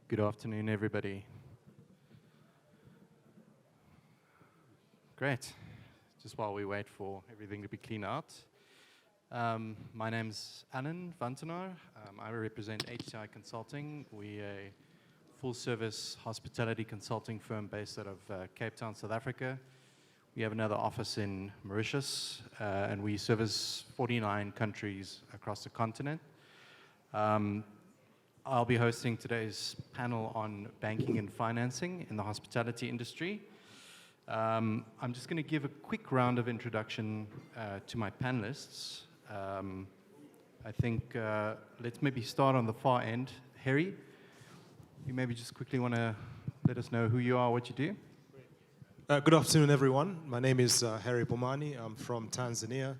Good afternoon, everybody. Great. Just while we wait for everything to be cleaned out. My name's Alan Vantenaar. I represent HCI Consulting. We're a full-service hospitality consulting firm based out of Cape Town, South Africa. We have another office in Mauritius, and we service 49 countries across the continent. I'll be hosting today's panel on banking and financing in the hospitality industry. I'm just going to give a quick round of introduction to my panelists. I think let's maybe start on the far end. Harry, you maybe just quickly want to let us know who you are, what you do. Good afternoon, everyone. My name is Harry Bomani. I'm from Tanzania.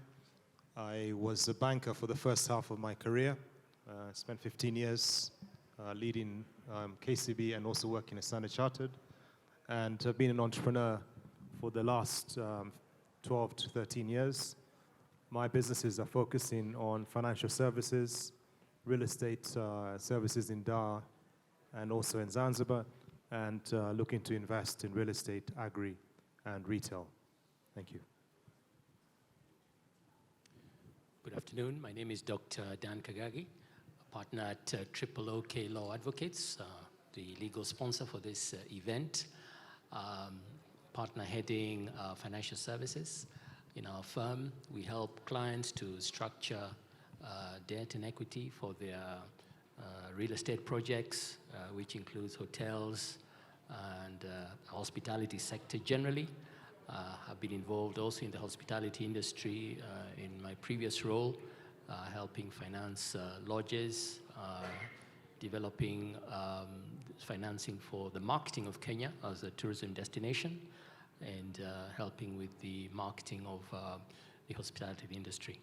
I was a banker for the first half of my career. Spent 15 years leading KCB and also working at Standard Chartered. And I've been an entrepreneur for the last 12 to 13 years. My businesses are focusing on financial services, real estate services in Dar and also in Zanzibar, and looking to invest in real estate, agri, and retail. Thank you. Good afternoon. My name is Dr. Dan Kagagi, a partner at OK Law Advocates, the legal sponsor for this event. Partner heading financial services. In our firm, we help clients to structure debt and equity for their real estate projects, which includes hotels and hospitality sector generally. I've been involved also in the hospitality industry in my previous role, helping finance lodges, developing financing for the marketing of Kenya as a tourism destination, and helping with the marketing of the hospitality industry.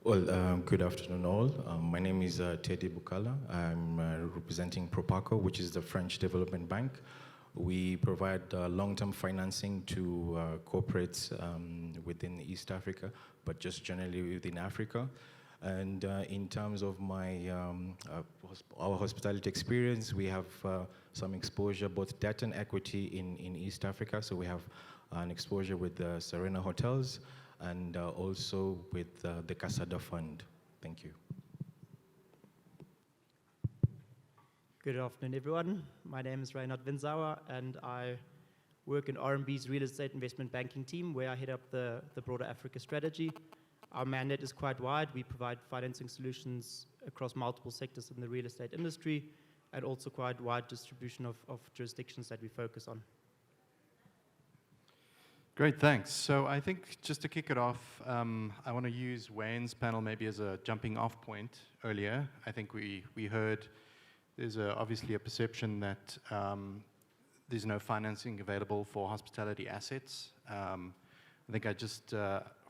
Well, good afternoon all. My name is Teddy Bukala. I'm representing Proparco, which is the French development bank. We provide long-term financing to corporates within East Africa, but just generally within Africa. And in terms of my our hospitality experience, we have some exposure, both debt and equity in East Africa. So we have an exposure with the Serena Hotels and also with the Casada Fund. Thank you. Good afternoon, everyone. My name is Reinhard Winzauer, and I work in RMB's real estate investment banking team, where I head up the broader Africa strategy. Our mandate is quite wide. We provide financing solutions across multiple sectors in the real estate industry, and also quite wide distribution of jurisdictions that we focus on. Great, thanks. So I think just to kick it off, I want to use Wayne's panel maybe as a jumping off point earlier. I think we heard there's obviously a perception that there's no financing available for hospitality assets. I think I just,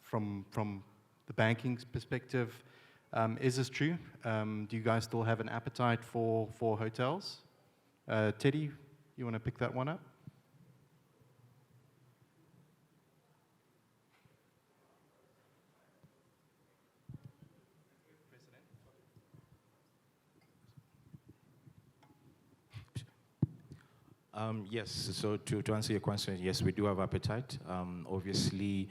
from the banking perspective, is this true? Do you guys still have an appetite for hotels? Teddy, you want to pick that one up? Yes, so to answer your question, yes, we do have appetite. Obviously,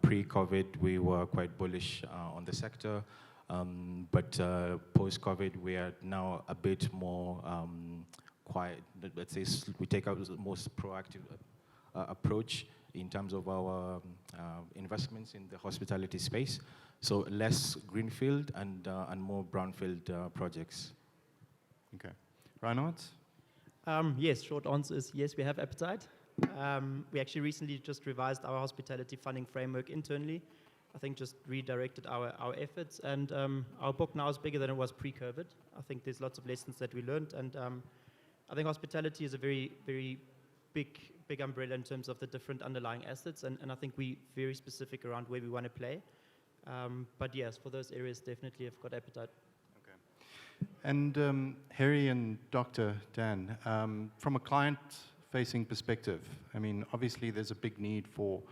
pre-COVID, we were quite bullish on the sector, but post-COVID, we are now a bit more quiet. Let's say we take a most proactive approach in terms of our investments in the hospitality space. So less greenfield and more brownfield projects. Okay. Reinhard? Yes, short answer is yes, we have appetite. We actually recently just revised our hospitality funding framework internally. I think just redirected our efforts, and our book now is bigger than it was pre-COVID. I think there's lots of lessons that we learned, and I think hospitality is a very, very big umbrella in terms of the different underlying assets, and I think we're very specific around where we want to play. But yes, for those areas, definitely have got appetite. And Harry and Dr. Dan, from a client-facing perspective, I mean, obviously there's a big need for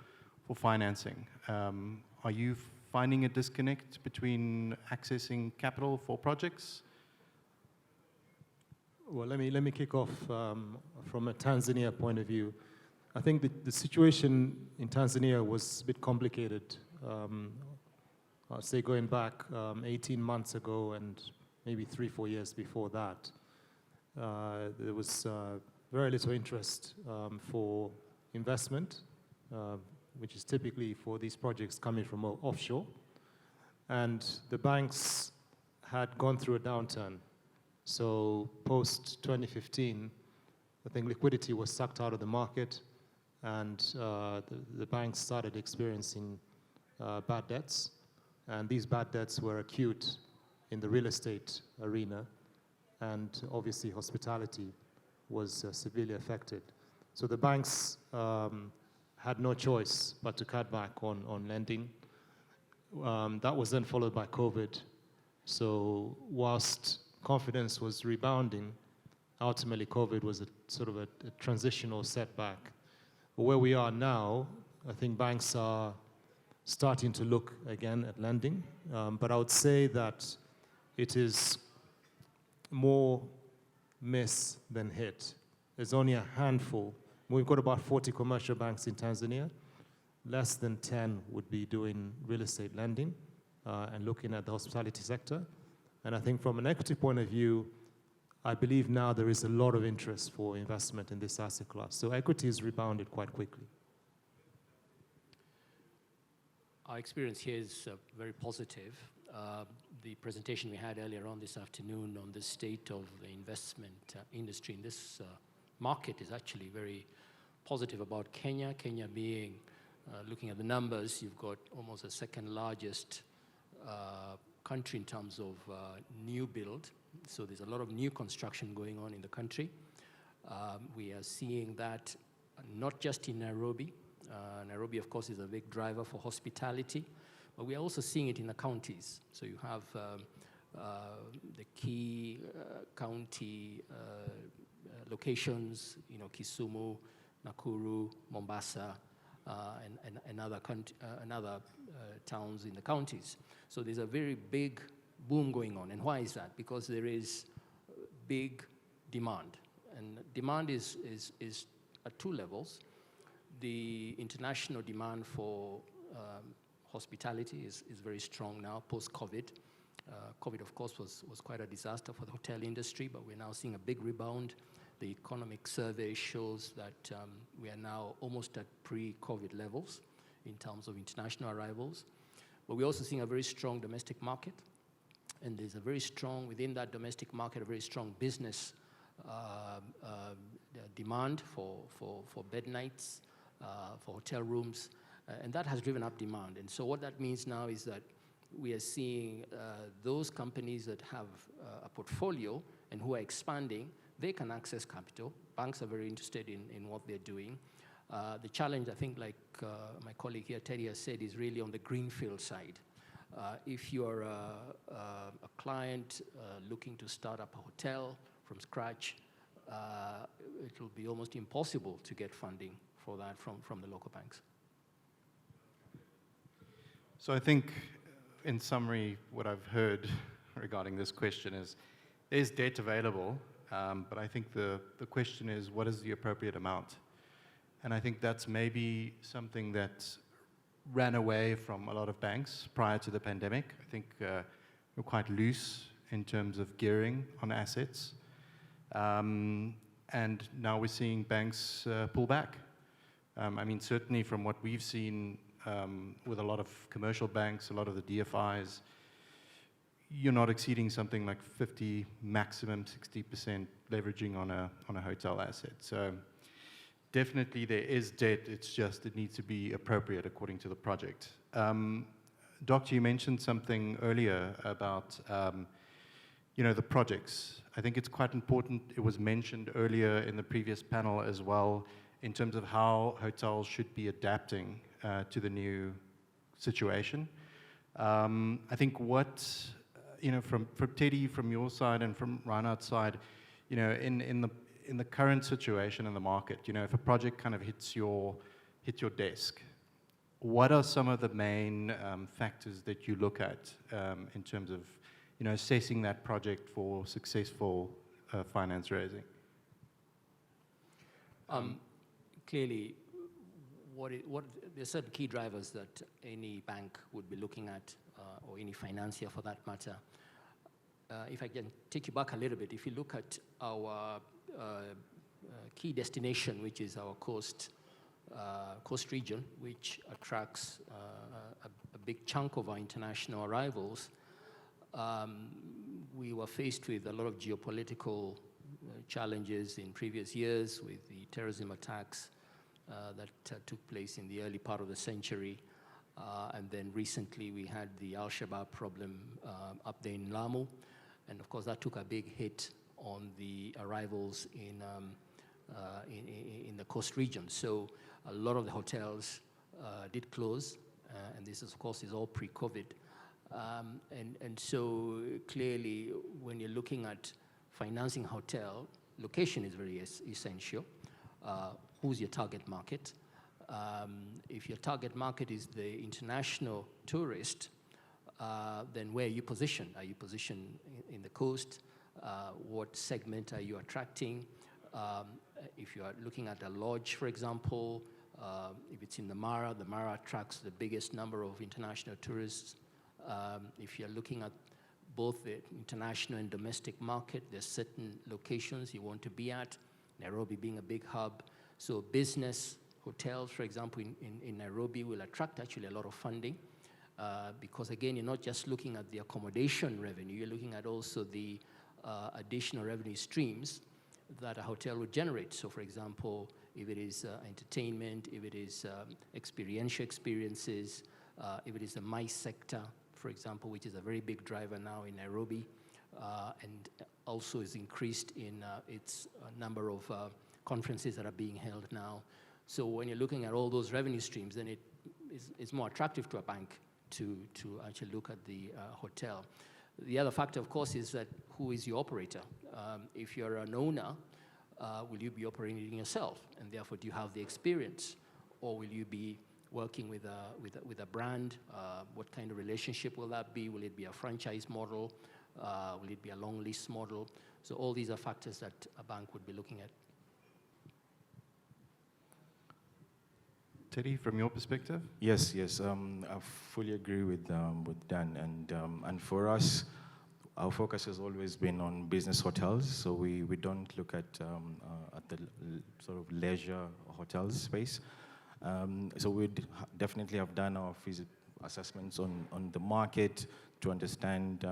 financing. Are you finding a disconnect between accessing capital for projects? Well, let me kick off from a Tanzania point of view. I think the situation in Tanzania was a bit complicated. I'd say going back 18 months ago and maybe 3-4 years before that, there was very little interest for investment, which is typically for these projects coming from offshore. And the banks had gone through a downturn. So post 2015, I think liquidity was sucked out of the market, and the banks started experiencing bad debts. And these bad debts were acute in the real estate arena, and obviously hospitality was severely affected. So the banks had no choice but to cut back on lending. That was then followed by COVID. So whilst confidence was rebounding, ultimately COVID was a sort of a transitional setback. But where we are now, I think banks are starting to look again at lending. But I would say that it is more miss than hit. There's only a handful. We've got about 40 commercial banks in Tanzania. Less than 10 would be doing real estate lending and looking at the hospitality sector. And I think from an equity point of view, I believe now there is a lot of interest for investment in this asset class. So equity has rebounded quite quickly. Our experience here is very positive. The presentation we had earlier on this afternoon on the state of the investment industry in this market is actually very positive about Kenya. Kenya being, looking at the numbers, you've got almost the second largest country in terms of new build. So there's a lot of new construction going on in the country. We are seeing that not just in Nairobi. Nairobi, of course, is a big driver for hospitality, but we are also seeing it in the counties. So you have the key county locations, Kisumu, Nakuru, Mombasa, and other towns in the counties. So there's a very big boom going on. And why is that? Because there is big demand. And demand is at two levels. The international demand for hospitality is very strong now, post-COVID. COVID, of course, was quite a disaster for the hotel industry, but we're now seeing a big rebound. The economic survey shows that we are now almost at pre-COVID levels in terms of international arrivals. But we're also seeing a very strong domestic market. And there's a very strong, within that domestic market, a very strong business demand for bed nights, for hotel rooms, and that has driven up demand. And so what that means now is that we are seeing those companies that have a portfolio and who are expanding, they can access capital. Banks are very interested in what they're doing. The challenge, I think, like my colleague here, Teddy, has said, is really on the greenfield side. If you're a client looking to start up a hotel from scratch, it will be almost impossible to get funding for that from the local banks. So I think, in summary, what I've heard regarding this question is, there's debt available, but I think the question is, what is the appropriate amount? And I think that's maybe something that ran away from a lot of banks prior to the pandemic. I think we're quite loose in terms of gearing on assets. And now we're seeing banks pull back. I mean, certainly from what we've seen with a lot of commercial banks, a lot of the DFIs, you're not exceeding something like 50, maximum 60% leveraging on a hotel asset. So definitely there is debt, it's just it needs to be appropriate according to the project. Doctor, you mentioned something earlier about the projects. I think it's quite important, it was mentioned earlier in the previous panel as well, in terms of how hotels should be adapting to the new situation. I think what, from Teddy, from your side and from Reinhard's side, in the current situation in the market, if a project kind of hits your desk, what are some of the main factors that you look at in terms of, assessing that project for successful finance raising? Clearly, there's certain key drivers that any bank would be looking at, or any financier for that matter. If I can take you back a little bit, if you look at our key destination, which is our coast region, which attracts a big chunk of our international arrivals, we were faced with a lot of geopolitical challenges in previous years with the terrorism attacks that took place in the early part of the century. And then recently we had the Al-Shabaab problem up there in Lamu. And of course that took a big hit on the arrivals in the coast region. So a lot of the hotels did close, and this of course is all pre-COVID. And so clearly when you're looking at financing hotel, location is very essential. Who's your target market? If your target market is the international tourist, then where are you positioned? Are you positioned in the coast? What segment are you attracting? If you are looking at a lodge, for example, if it's in the Mara attracts the biggest number of international tourists. If you're looking at both the international and domestic market, there's certain locations you want to be at, Nairobi being a big hub. So business hotels, for example, in Nairobi will attract actually a lot of funding because, again, you're not just looking at the accommodation revenue, you're looking at also the additional revenue streams that a hotel would generate. So, for example, if it is entertainment, if it is experiential experiences, if it is the MICE sector, for example, which is a very big driver now in Nairobi, and also is increased in its number of conferences that are being held now. So when you're looking at all those revenue streams, then it's more attractive to a bank to actually look at the hotel. The other factor, of course, is that who is your operator? If you're an owner, will you be operating yourself? And therefore, do you have the experience? Or will you be working with a brand? What kind of relationship will that be? Will it be a franchise model? Will it be a long lease model? So all these are factors that a bank would be looking at. Teddy, from your perspective? Yes. I fully agree with Dan. And for us, our focus has always been on business hotels. So we don't look at the sort of leisure hotels space. So we'd definitely have done our assessments on the market to understand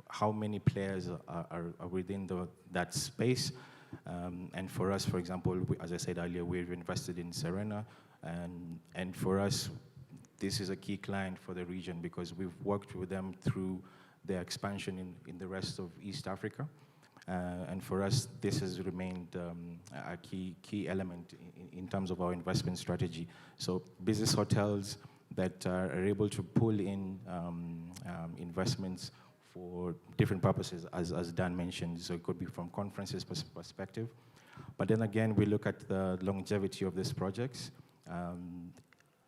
how many players are within that space. And for us, for example, as I said earlier, we've invested in Serena. And for us, this is a key client for the region because we've worked with them through their expansion in the rest of East Africa. And for us, this has remained a key element in terms of our investment strategy. So business hotels that are able to pull in investments for different purposes, as Dan mentioned. So it could be from conferences perspective. But then again, we look at the longevity of these projects.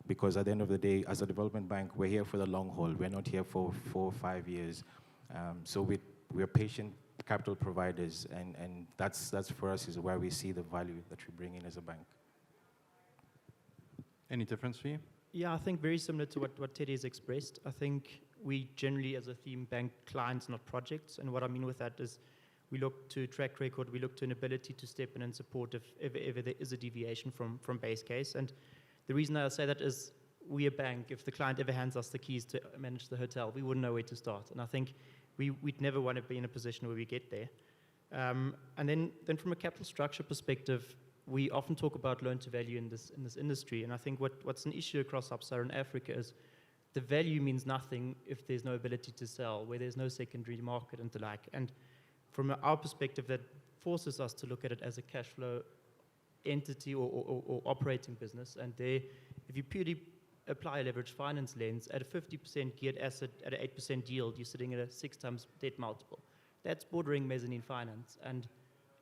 Because at the end of the day, as a development bank, we're here for the long haul. We're not here for 4 or 5 years. So we're patient capital providers, and that's for us is where we see the value that we bring in as a bank. Any difference for you? Yeah, I think very similar to what Teddy has expressed. I think we generally, as a theme, bank clients, not projects. And what I mean with that is we look to track record, we look to an ability to step in and support if ever there is a deviation from base case. And the reason I say that is we a bank, if the client ever hands us the keys to manage the hotel, we wouldn't know where to start. And I think we'd never want to be in a position where we get there. And then from a capital structure perspective, we often talk about loan to value in this industry. And I think what's an issue across sub-Saharan Africa is the value means nothing if there's no ability to sell, where there's no secondary market and the like. And from our perspective, that forces us to look at it as a cash flow entity or operating business. And there, if you purely apply a leverage finance lens, at a 50% geared asset, at an 8% yield, you're sitting at a 6 times debt multiple. That's bordering mezzanine finance, and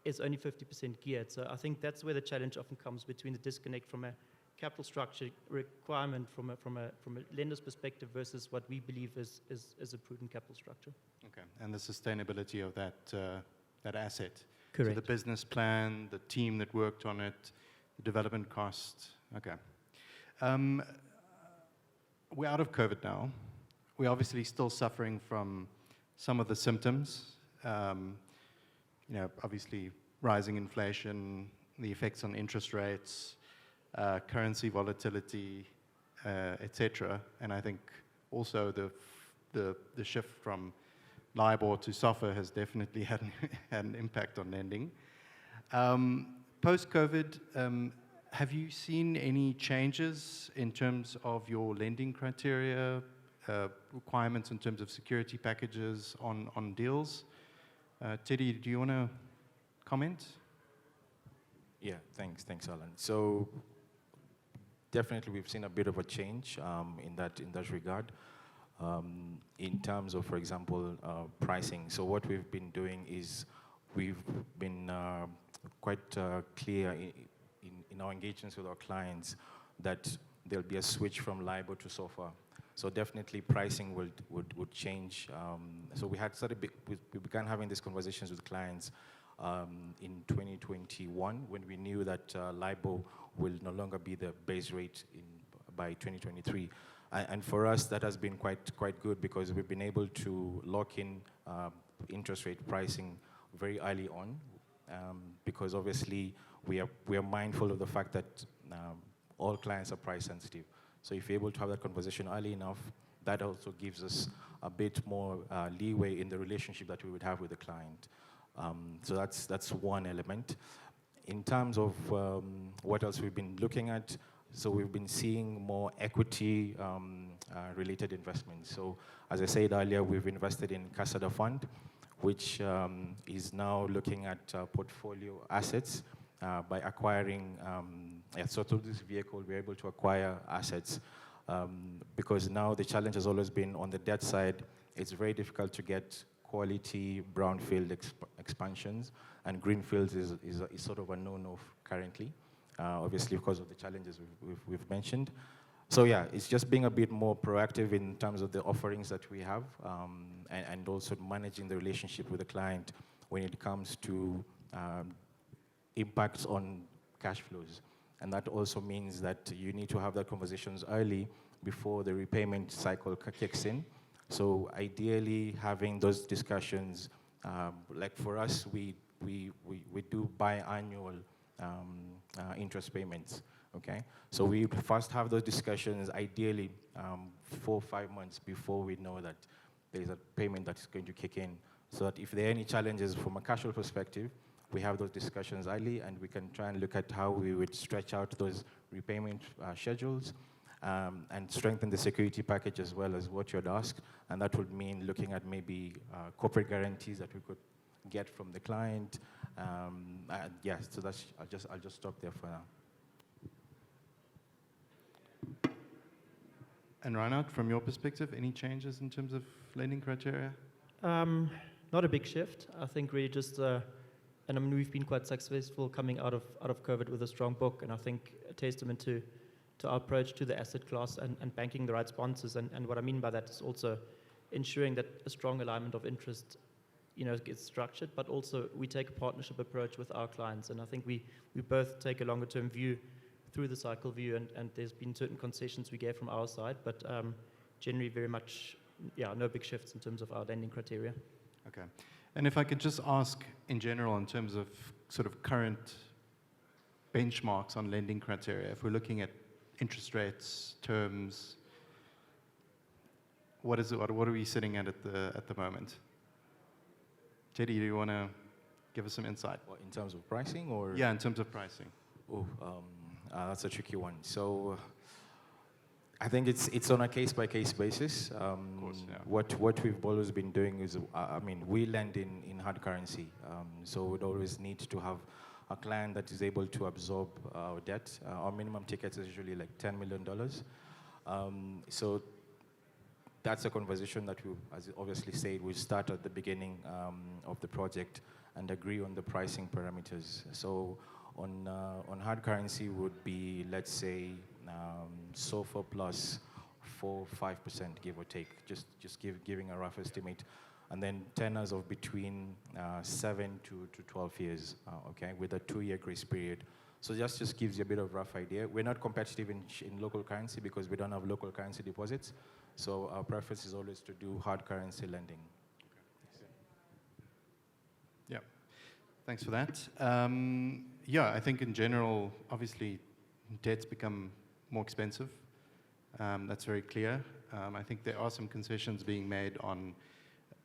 it's only 50% geared. So I think that's where the challenge often comes between the disconnect from a capital structure requirement from a lender's perspective versus what we believe is a prudent capital structure. Okay, and the sustainability of that asset. Correct. So the business plan, the team that worked on it, the development cost. Okay. We're out of COVID now. We're obviously still suffering from some of the symptoms. Obviously rising inflation, the effects on interest rates, currency volatility, etc. And I think also the shift from LIBOR to SOFR has definitely had an impact on lending. Post-COVID, have you seen any changes in terms of your lending criteria, requirements in terms of security packages on deals? Teddy, do you want to comment? Yeah, thanks, Alan. So definitely we've seen a bit of a change in that regard. In terms of, for example, pricing. So what we've been doing is we've been quite clear in our engagements with our clients that there'll be a switch from LIBOR to SOFR. So definitely pricing would change. So we began having these conversations with clients in 2021 when we knew that LIBOR will no longer be the base rate by 2023. And for us, that has been quite good because we've been able to lock in interest rate pricing very early on because obviously we are mindful of the fact that all clients are price sensitive. So if you're able to have that conversation early enough, that also gives us a bit more leeway in the relationship that we would have with the client. So that's one element. In terms of what else we've been looking at, so we've been seeing more equity related investments. So as I said earlier, we've invested in Casada Fund, which is now looking at portfolio assets by acquiring, so through this vehicle, we're able to acquire assets because now the challenge has always been on the debt side, it's very difficult to get quality brownfield expansions, and greenfields is sort of a no-no currently, obviously because of the challenges we've mentioned. So yeah, it's just being a bit more proactive in terms of the offerings that we have, and also managing the relationship with the client when it comes to impacts on cash flows. And that also means that you need to have that conversations early before the repayment cycle kicks in. So ideally, having those discussions, like for us, we do biannual interest payments, okay? So we first have those discussions, ideally 4 or 5 months before we know that there's a payment that's going to kick in, so that if there are any challenges from a cash flow perspective, we have those discussions early, and we can try and look at how we would stretch out those repayment schedules, and strengthen the security package as well as what you had asked. And that would mean looking at maybe corporate guarantees that we could get from the client. Yeah, so that's, I'll just stop there for now. And Reinhard, from your perspective, any changes in terms of lending criteria? Not a big shift. I think really just, and I mean, we've been quite successful coming out of COVID with a strong book, and I think a testament to our approach to the asset class and banking the right sponsors. And what I mean by that is also ensuring that a strong alignment of interest, gets structured, but also we take a partnership approach with our clients. And I think we both take a longer term view through the cycle view, and there's been certain concessions we gave from our side, but generally very much, no big shifts in terms of our lending criteria. Okay. And if I could just ask in general in terms of sort of current benchmarks on lending criteria, if we're looking at interest rates, terms, what are we sitting at the moment? Teddy, do you want to give us some insight? Well, in terms of pricing, or? Yeah, in terms of pricing. Oh, that's a tricky one. So I think it's on a case-by-case basis. Of course, yeah. What we've always been doing is, we lend in hard currency, so we'd always need to have a client that is able to absorb our debt. Our minimum ticket is usually like $10 million. So that's a conversation that we, as obviously said, we start at the beginning of the project and agree on the pricing parameters. So On hard currency would be, let's say, SOFR plus 4-5%, give or take, just giving a rough estimate. And then tenors of between 7 to 12 years, okay, with a 2-year grace period. So just gives you a bit of rough idea. We're not competitive in local currency because we don't have local currency deposits. So our preference is always to do hard currency lending. Yeah, thanks for that. Yeah, I think in general, obviously, debt's become more expensive. That's very clear. I think there are some concessions being made on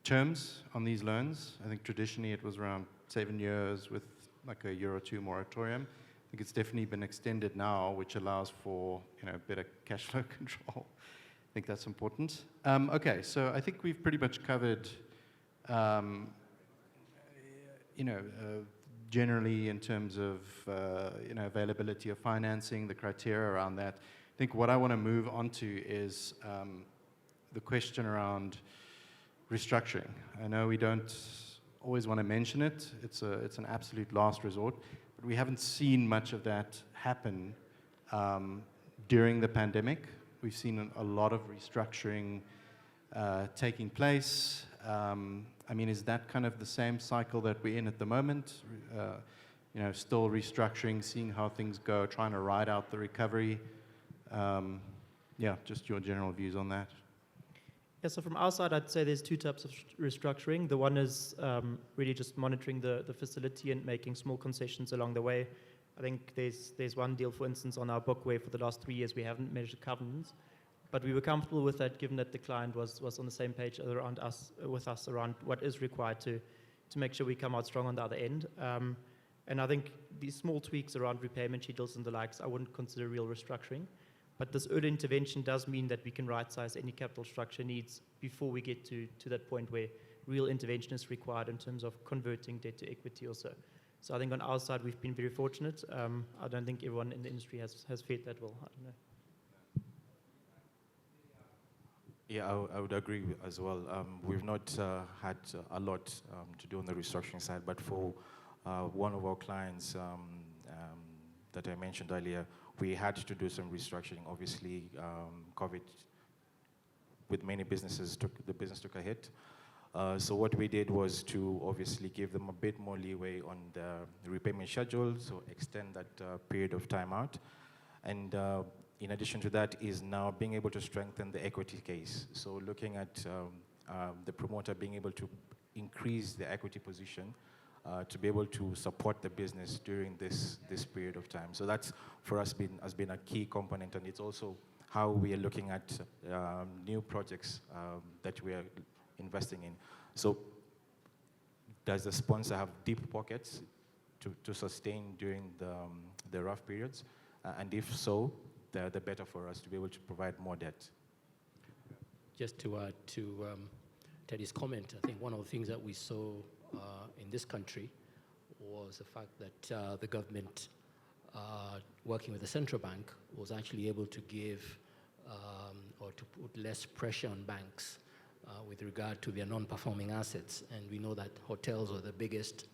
terms on these loans. I think traditionally it was around 7 years with like a year or two moratorium. I think it's definitely been extended now, which allows for better cash flow control. I think that's important. Okay, so I think we've pretty much covered generally in terms of availability of financing, the criteria around that. I think what I want to move on to is the question around restructuring. I know we don't always want to mention it. It's an absolute last resort, but we haven't seen much of that happen during the pandemic. We've seen a lot of restructuring taking place. I mean, is that kind of the same cycle that we're in at the moment? Still restructuring, seeing how things go, trying to ride out the recovery. Yeah, just your general views on that. Yeah, so from our side, I'd say there's two types of restructuring. The one is really just monitoring the facility and making small concessions along the way. I think there's one deal, for instance, on our book where for the last 3 years we haven't measured covenants, but we were comfortable with that given that the client was on the same page with us around what is required to make sure we come out strong on the other end. And I think these small tweaks around repayment schedules and the likes, I wouldn't consider real restructuring. But this early intervention does mean that we can right-size any capital structure needs before we get to that point where real intervention is required in terms of converting debt to equity or so. So I think on our side, we've been very fortunate. I don't think everyone in the industry has fared that well. I don't know. Yeah, I would agree as well. We've not had a lot to do on the restructuring side, but for one of our clients that I mentioned earlier, we had to do some restructuring. Obviously, COVID, with many businesses, the business took a hit. So what we did was to obviously give them a bit more leeway on the repayment schedule, so extend that period of time out. And in addition to that is now being able to strengthen the equity case. So looking at the promoter being able to increase the equity position to be able to support the business during this period of time. So that's, for us, has been a key component, and it's also how we are looking at new projects that we are investing in. So does the sponsor have deep pockets to sustain during the rough periods? And if so, the better for us to be able to provide more debt. Just to add to Teddy's comment, I think one of the things that we saw in this country was the fact that the government, working with the central bank, was actually able to give or to put less pressure on banks with regard to their non-performing assets. And we know that hotels are the biggest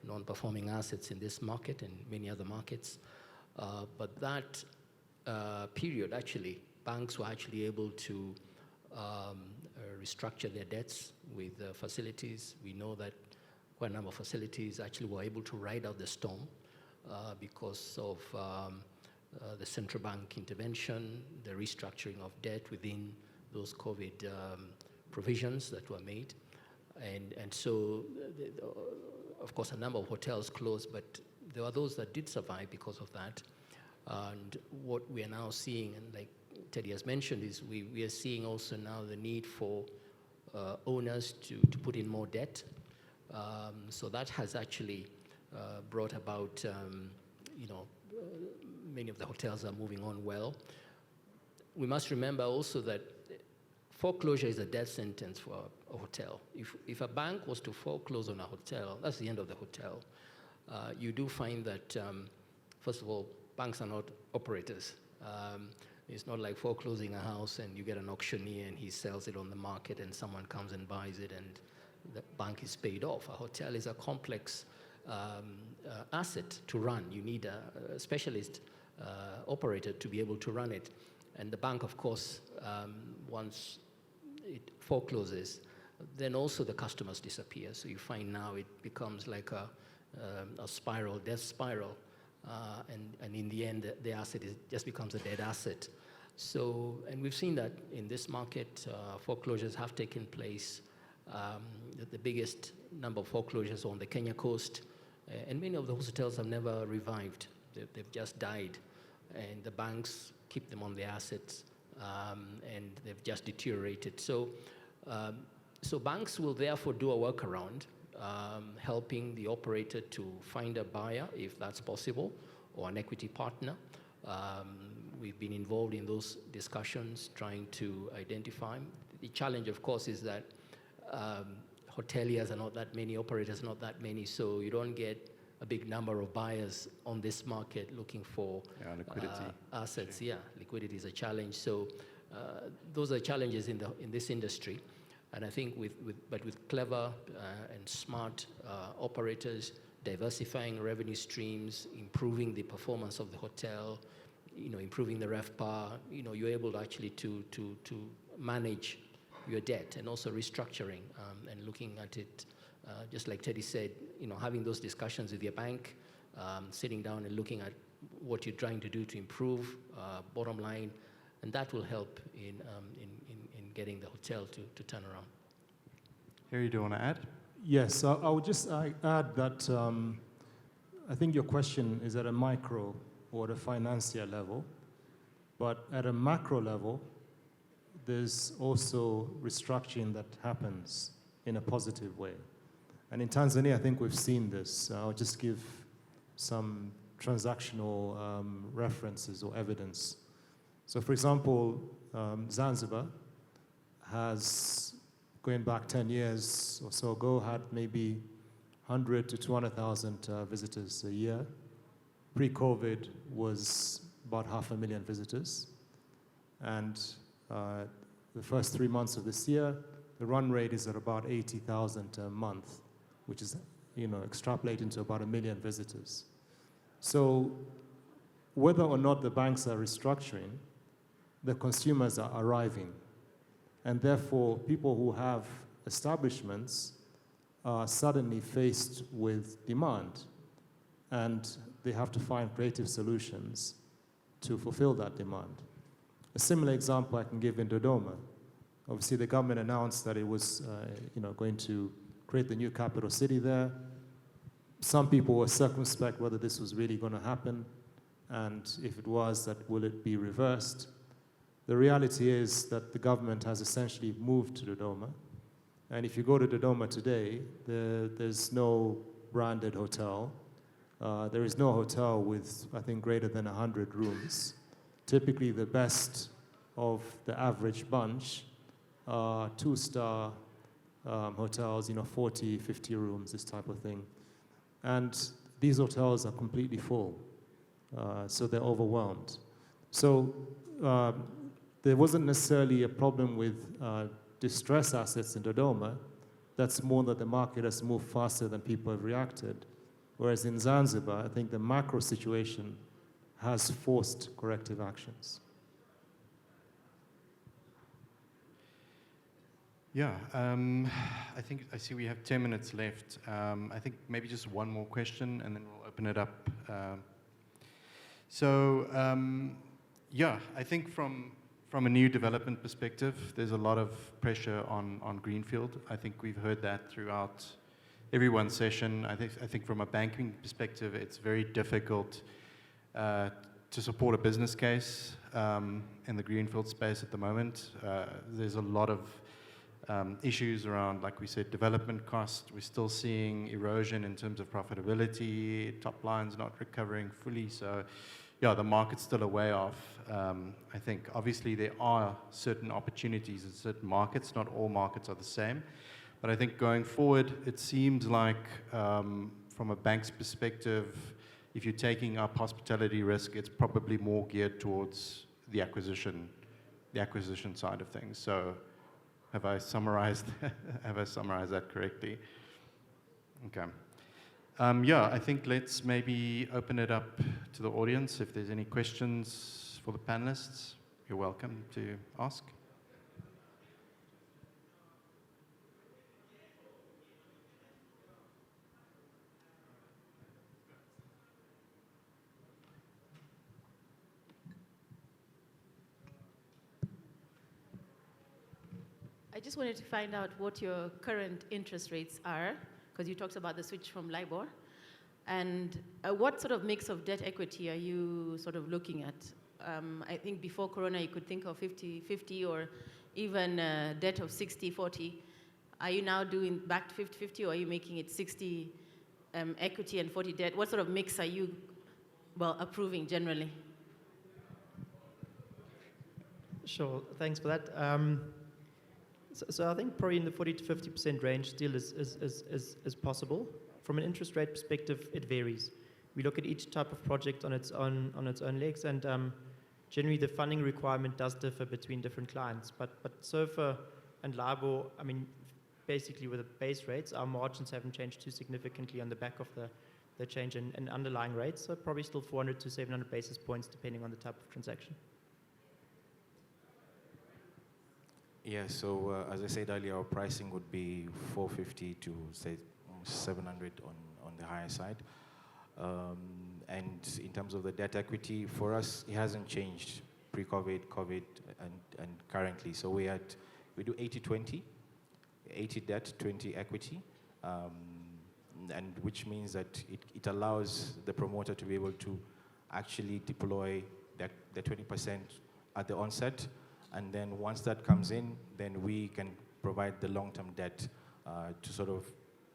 non-performing assets in this market and many other markets. But that period, actually, banks were actually able to restructure their debts with facilities. We know that quite a number of facilities actually were able to ride out the storm because of the central bank intervention, the restructuring of debt within those COVID provisions that were made. And so, of course, a number of hotels closed, but there are those that did survive because of that. And what we are now seeing, and like Teddy has mentioned, is we are seeing also now the need for owners to put in more debt. So that has actually brought about, many of the hotels are moving on well. We must remember also that foreclosure is a death sentence for a hotel. If a bank was to foreclose on a hotel, that's the end of the hotel. You do find that, first of all, banks are not operators. It's not like foreclosing a house and you get an auctioneer and he sells it on the market and someone comes and buys it and the bank is paid off. A hotel is a complex asset to run. You need a specialist operator to be able to run it. And the bank, of course, once it forecloses, then also the customers disappear. So you find now it becomes like a spiral, death spiral. And in the end, the asset just becomes a dead asset. So, and we've seen that in this market, foreclosures have taken place. The biggest number of foreclosures on the Kenya coast, and many of those hotels have never revived. They've just died, and the banks keep them on their assets, and they've just deteriorated. So, so banks will therefore do a workaround, helping the operator to find a buyer if that's possible, or an equity partner. We've been involved in those discussions, trying to identify. The challenge, of course, is that hoteliers are not that many, operators are not that many, so you don't get a big number of buyers on this market looking for liquidity. Assets. Yeah, liquidity is a challenge. So those are challenges in this industry. And I think with clever and smart operators, diversifying revenue streams, improving the performance of the hotel, improving the RevPAR, you're able to actually to manage your debt, and also restructuring and looking at it, just like Teddy said, having those discussions with your bank, sitting down and looking at what you're trying to do to improve bottom line, and that will help in getting the hotel to turn around. Harry, do you want to add? Yes, I would just add that I think your question is at a micro or at a financier level, but at a macro level, there's also restructuring that happens in a positive way. And in Tanzania, I think we've seen this. I'll just give some transactional references or evidence. So for example, Zanzibar has, going back 10 years or so ago, had maybe 100 to 200,000 visitors a year. Pre-COVID was about 500,000 visitors. And the first 3 months of this year, the run rate is at about 80,000 a month, which is, extrapolating to about 1 million visitors. So whether or not the banks are restructuring, the consumers are arriving. And therefore, people who have establishments are suddenly faced with demand. And they have to find creative solutions to fulfill that demand. A similar example I can give in Dodoma. Obviously, the government announced that it was going to create the new capital city there. Some people were circumspect whether this was really going to happen, and if it was, that will it be reversed? The reality is that the government has essentially moved to Dodoma. And if you go to Dodoma today, there's no branded hotel. There is no hotel with, I think, greater than 100 rooms. Typically, the best of the average bunch are two-star hotels, 40, 50 rooms, this type of thing. And these hotels are completely full, so they're overwhelmed. So there wasn't necessarily a problem with distressed assets in Dodoma. That's more that the market has moved faster than people have reacted. Whereas in Zanzibar, I think the macro situation has forced corrective actions. Yeah, I think I see we have 10 minutes left. I think maybe just one more question, and then we'll open it up. Yeah, I think from a new development perspective, there's a lot of pressure on greenfield. I think we've heard that throughout everyone's session. I think from a banking perspective, it's very difficult to support a business case in the greenfield space at the moment. There's a lot of issues around, like we said, development cost. We're still seeing erosion in terms of profitability. Top line's not recovering fully. So, yeah, the market's still a way off. I think obviously there are certain opportunities in certain markets. Not all markets are the same. But I think going forward, it seems like from a bank's perspective, if you're taking up hospitality risk, it's probably more geared towards the acquisition side of things. So have I summarized that correctly? Okay. Yeah, I think let's maybe open it up to the audience. If there's any questions for the panelists, you're welcome to ask. I just wanted to find out what your current interest rates are, because you talked about the switch from LIBOR. And what sort of mix of debt equity are you sort of looking at? I think before Corona, you could think of 50-50 or even debt of 60-40. Are you now doing back to 50-50, or are you making it 60 equity and 40 debt? What sort of mix are you, well, approving generally? Sure, thanks for that. So I think probably in the 40 to 50% range still is possible. From an interest rate perspective, it varies. We look at each type of project on its own legs, and generally the funding requirement does differ between different clients. But SOFR and LIBOR, I mean, basically with the base rates, our margins haven't changed too significantly on the back of the change in underlying rates. So probably still 400 to 700 basis points depending on the type of transaction. Yeah, so as I said earlier, our pricing would be 450 to say 700 on the higher side. And in terms of the debt equity, for us, it hasn't changed pre-COVID, COVID, and currently. So we do 80-20, 80 debt, 20 equity, and which means that it allows the promoter to be able to actually deploy the 20% at the onset. And then once that comes in, then we can provide the long-term debt to sort of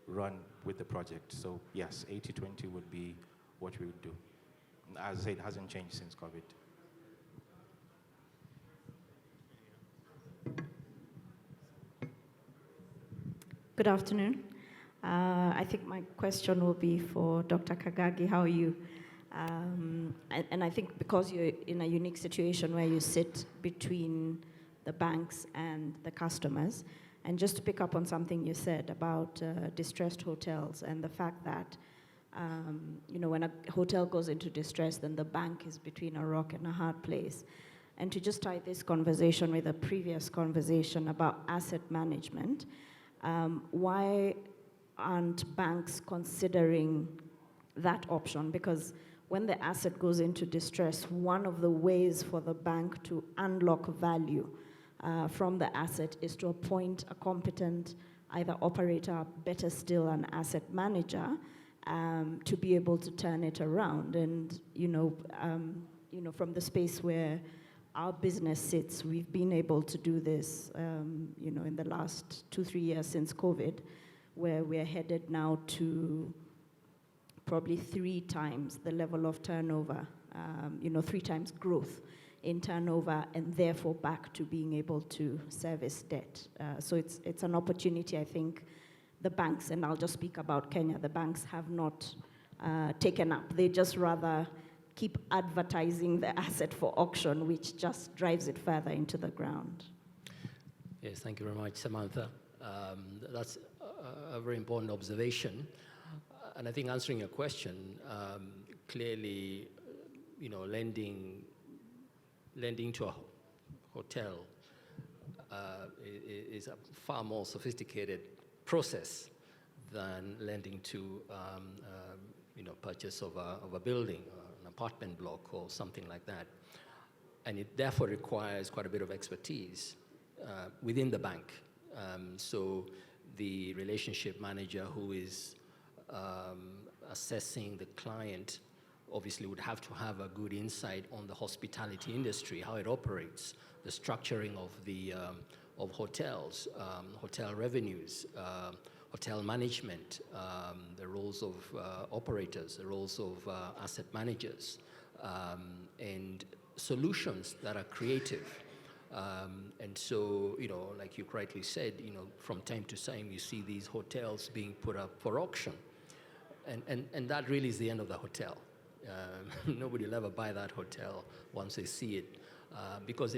run with the project. So yes, 80-20 would be what we would do. As I say, it hasn't changed since COVID. Good afternoon. I think my question will be for Dr. Kagagi. How are you? And I think because you're in a unique situation where you sit between the banks and the customers, and just to pick up on something you said about distressed hotels and the fact that, when a hotel goes into distress, then the bank is between a rock and a hard place. And to just tie this conversation with a previous conversation about asset management, why aren't banks considering that option? Because when the asset goes into distress, one of the ways for the bank to unlock value from the asset is to appoint a competent either operator, better still an asset manager, to be able to turn it around. And from the space where our business sits, we've been able to do this, in the last 2-3 years since COVID, where we're headed now to probably 3 times the level of turnover, 3 times growth in turnover, and therefore back to being able to service debt. So it's an opportunity, I think, the banks, and I'll just speak about Kenya, the banks have not taken up. They just rather keep advertising the asset for auction, which just drives it further into the ground. Yes, thank you very much, Samantha. That's a very important observation. And I think answering your question, clearly, lending to a hotel is a far more sophisticated process than lending to, purchase of a building, an apartment block, or something like that. And it therefore requires quite a bit of expertise within the bank. So the relationship manager who is assessing the client obviously would have to have a good insight on the hospitality industry, how it operates, the structuring of the of hotels, hotel revenues, hotel management, the roles of operators, the roles of asset managers, and solutions that are creative. And so, like you rightly said, from time to time you see these hotels being put up for auction. And that really is the end of the hotel. Nobody will ever buy that hotel once they see it, because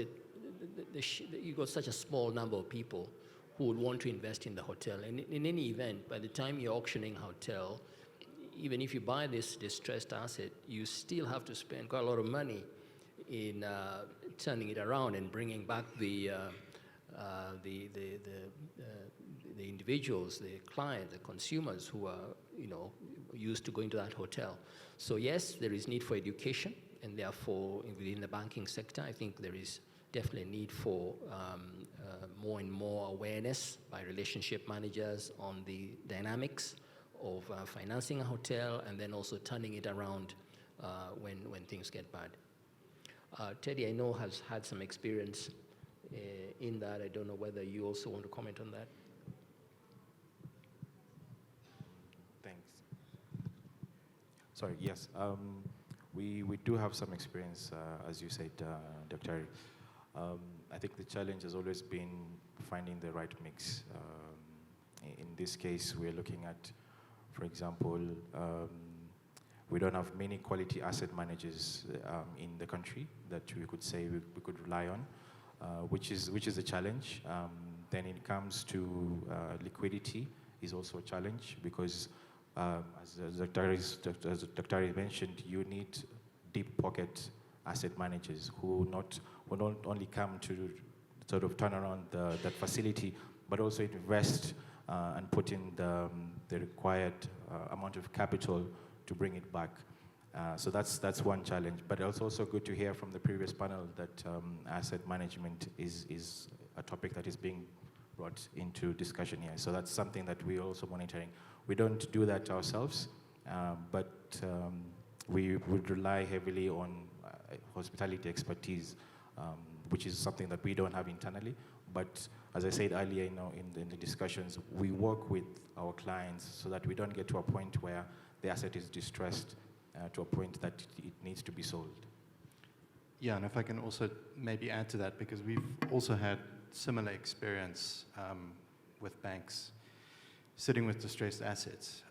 you've got such a small number of people who would want to invest in the hotel. And in any event, by the time you're auctioning a hotel, even if you buy this distressed asset, you still have to spend quite a lot of money in turning it around and bringing back the individuals, the clients, the consumers who are, used to going to that hotel. So yes, there is need for education, and therefore within the banking sector, I think there is definitely a need for more and more awareness by relationship managers on the dynamics of financing a hotel and then also turning it around when things get bad. Teddy, I know, has had some experience in that. I don't know whether you also want to comment on that. Thanks. Sorry, yes. We do have some experience, as you said, Dr. Ari. I think the challenge has always been finding the right mix. In this case, we're looking at, for example, we don't have many quality asset managers in the country that we could say we could rely on, which is a challenge. Then it comes to liquidity is also a challenge because, as Dr. Ari mentioned, you need deep pocket asset managers who not only come to sort of turn around that facility, but also invest and put in the required amount of capital to bring it back. So that's one challenge. But it's also good to hear from the previous panel that asset management is a topic that is being brought into discussion here. So that's something that we're also monitoring. We don't do that ourselves, but we would rely heavily on hospitality expertise, which is something that we don't have internally. But as I said earlier, in the discussions, we work with our clients so that we don't get to a point where the asset is distressed to a point that it needs to be sold. Yeah, and if I can also maybe add to that, because we've also had similar experience with banks sitting with distressed assets.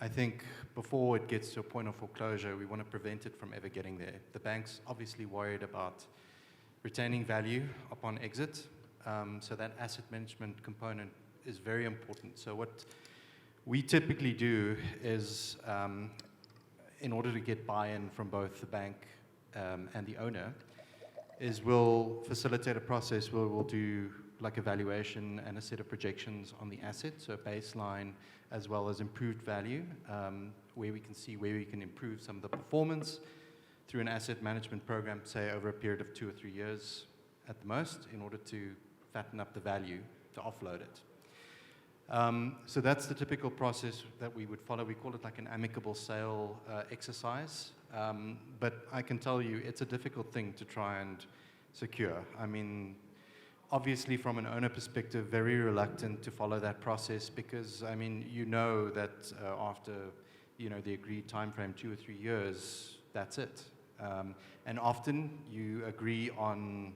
I think before it gets to a point of foreclosure, we want to prevent it from ever getting there. The bank's obviously worried about retaining value upon exit, so that asset management component is very important. So what we typically do is, in order to get buy-in from both the bank and the owner, is we'll facilitate a process where we'll do like evaluation and a set of projections on the asset, so a baseline as well as improved value, where we can see where we can improve some of the performance through an asset management program, say over a period of 2 or 3 years at the most, in order to fatten up the value to offload it. So that's the typical process that we would follow. We call it like an amicable sale exercise. But I can tell you it's a difficult thing to try and secure. I mean, obviously from an owner perspective, very reluctant to follow that process because, I mean, that after, the agreed time frame, 2 or 3 years, that's it. And often you agree on,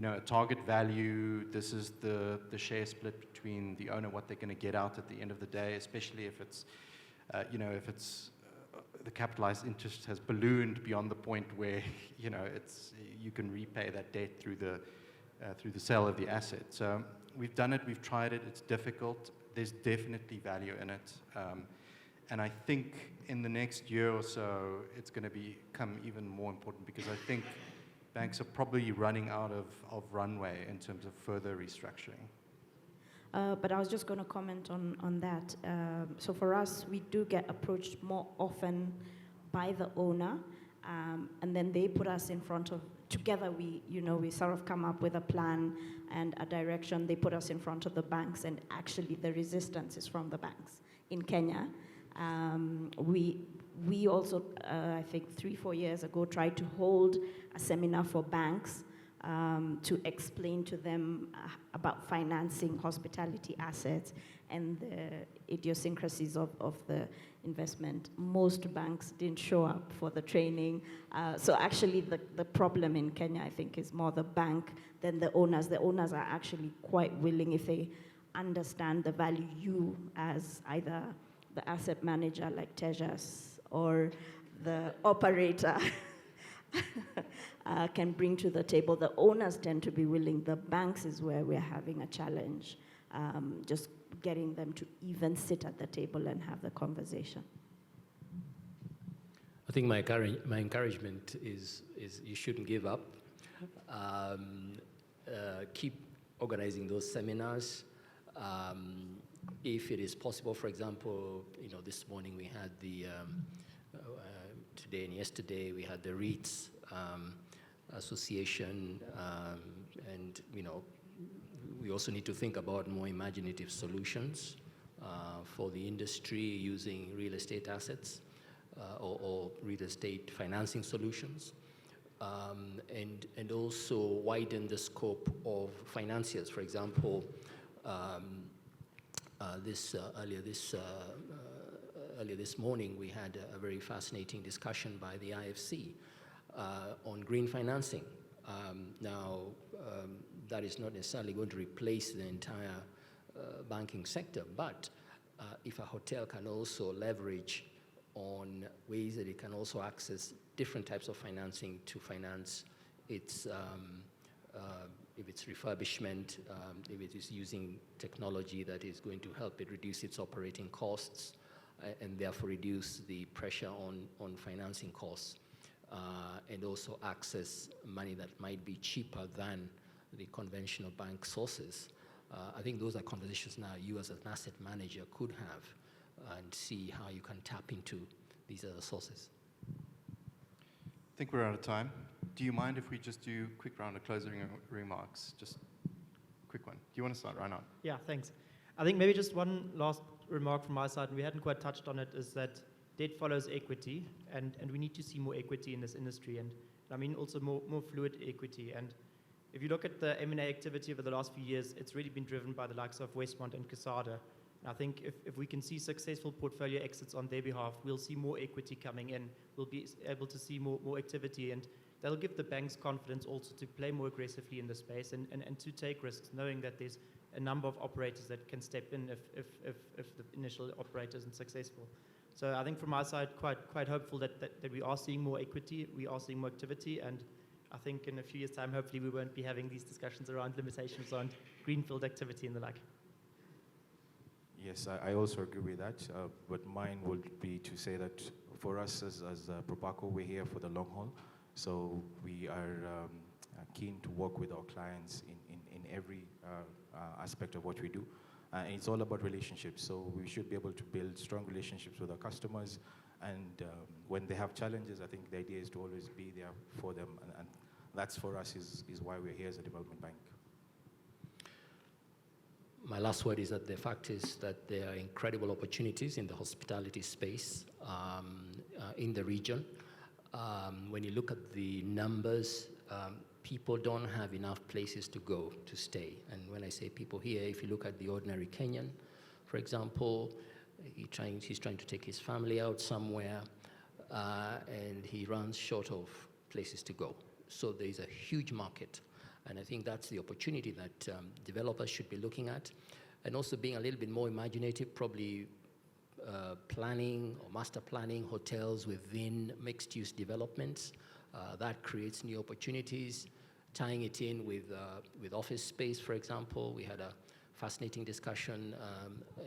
a target value. This is the share split between the owner, what they're going to get out at the end of the day, especially if it's, the capitalized interest has ballooned beyond the point where, you can repay that debt through the sale of the asset. So we've done it, we've tried it, it's difficult. There's definitely value in it. And I think in the next year or so, it's going to become even more important because I think banks are probably running out of runway in terms of further restructuring. But I was just going to comment on that. So for us, we do get approached more often by the owner, and then they put us in front of, together we sort of come up with a plan and a direction. They put us in front of the banks, and actually the resistance is from the banks in Kenya. We also, I think 3-4 years ago, tried to hold a seminar for banks to explain to them about financing hospitality assets and the idiosyncrasies of the investment. Most banks didn't show up for the training. So actually the problem in Kenya, I think, is more the bank than the owners. The owners are actually quite willing if they understand the value you as either the asset manager like Tejas or the operator can bring to the table. The owners tend to be willing. The banks is where we're having a challenge, just getting them to even sit at the table and have the conversation. I think my encouragement is you shouldn't give up. Keep organizing those seminars. If it is possible, for example, this morning we had today and yesterday we had the REITs Association, and we also need to think about more imaginative solutions for the industry using real estate assets or real estate financing solutions. And also widen the scope of financiers. For example, earlier this morning we had a very fascinating discussion by the IFC on green financing. That is not necessarily going to replace the entire banking sector, but if a hotel can also leverage on ways that it can also access different types of financing to finance its, if it's refurbishment, if it is using technology that is going to help it reduce its operating costs and therefore reduce the pressure on financing costs, and also access money that might be cheaper than the conventional bank sources. I think those are conversations now you as an asset manager could have and see how you can tap into these other sources. I think we're out of time. Do you mind if we just do a quick round of closing remarks? Just quick one. Do you want to start right now? Yeah, thanks. I think maybe just one last remark from my side, and we hadn't quite touched on it, is that debt follows equity, and we need to see more equity in this industry, and I mean also more fluid equity. And if you look at the M&A activity over the last few years, it's really been driven by the likes of Westmont and Casada. And I think if we can see successful portfolio exits on their behalf, we'll see more equity coming in. We'll be able to see more activity, and that'll give the banks confidence also to play more aggressively in the space and to take risks, knowing that there's a number of operators that can step in if the initial operator isn't successful. So I think from our side, quite hopeful that we are seeing more equity, we are seeing more activity, and I think in a few years' time, hopefully we won't be having these discussions around limitations on greenfield activity and the like. Yes, I also agree with that, but mine would be to say that for us as Proparco, we're here for the long haul, so we are keen to work with our clients in every aspect of what we do. And it's all about relationships, so we should be able to build strong relationships with our customers, and when they have challenges, I think the idea is to always be there for them, and that's for us is why we're here as a development bank. My last word is that the fact is that there are incredible opportunities in the hospitality space in the region. When you look at the numbers, people don't have enough places to go to stay. And when I say people here, if you look at the ordinary Kenyan, for example, he's trying to take his family out somewhere, and he runs short of places to go. So there is a huge market. And I think that's the opportunity that developers should be looking at, and also being a little bit more imaginative, probably planning or master planning hotels within mixed-use developments. That creates new opportunities, tying it in with office space, for example. We had a fascinating discussion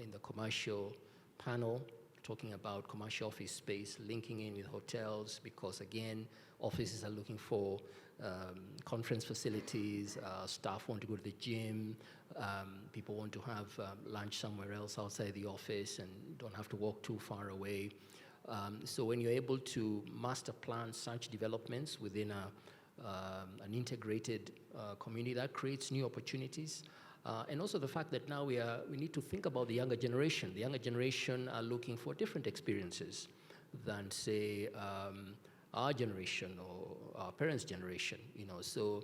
in the commercial panel talking about commercial office space, linking in with hotels, because again, offices are looking for conference facilities, staff want to go to the gym, people want to have lunch somewhere else outside the office and don't have to walk too far away. So when you're able to master plan such developments within an integrated community, that creates new opportunities. And also the fact that now we need to think about the younger generation. The younger generation are looking for different experiences than, say, our generation or our parents' generation. So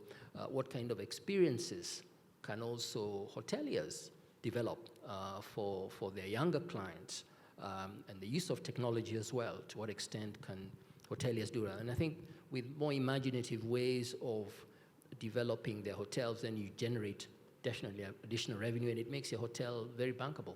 what kind of experiences can also hoteliers develop for their younger clients, and the use of technology as well? To what extent can hoteliers do that? And I think with more imaginative ways of developing their hotels, then you generate definitely additional revenue, and it makes your hotel very bankable.